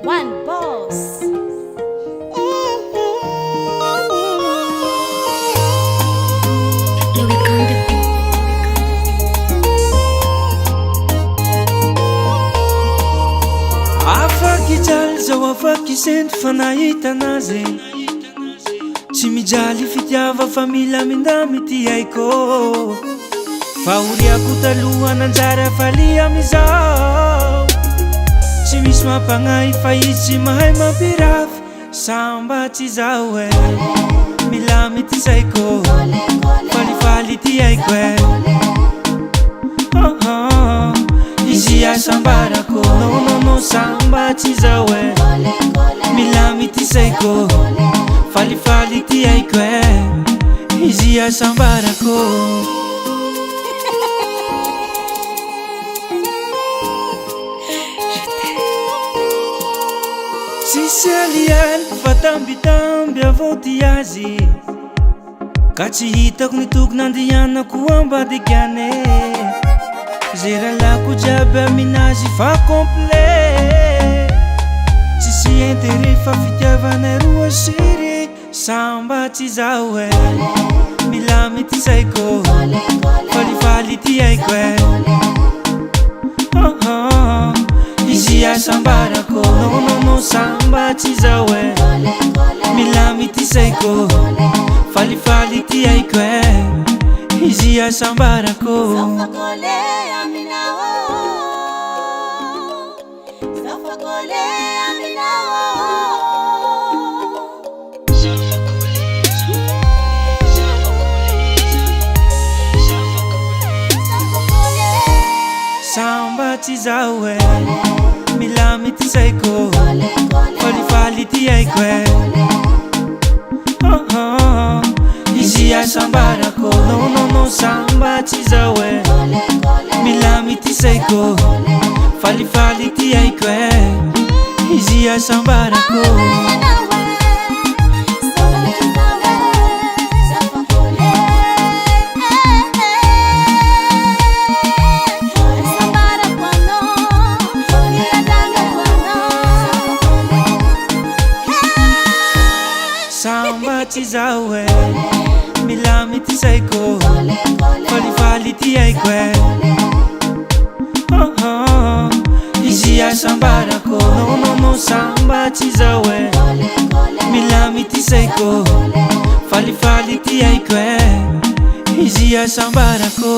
One boss. Afaky jaly zao afaky sendry fa nahita anazy tsy mijaly fitiava fa mila mindamy ty haiko fa oriako taloha nanjary afaly amizao tsy misy mampagnahy fa izy tsy mahay mampirafy samba tsy zao milamy ty saiko falifaly ty haiko izy asambarako no samba tsy zao milamy ty saiko falifaly ty haiko izy asambarako sisy aliany fa tambitamby avao ty azy ka tsy hitako ny tokony andehanako ambadiky ane zay ralako jiaby aminazy fa complet tsisy intérêt fa fitiavanay roa siry samba tsy zao milamy ty saiko falifaly ty haiko izy asambarako no samba tsy zao milamy ty saiko falifaly ty haiko izy asambarako samba tsy zao milamy ty saiko falifaly ty haiko izy asambarako no samba tsy zao milamy ty saiko falifaly ty haiko izy asambarako samba tsy zao milamy ty saiko falifaly ty haiko izy asambarako no samba tsy zao milamy ty saiko falifaly ty haiko izy asambarako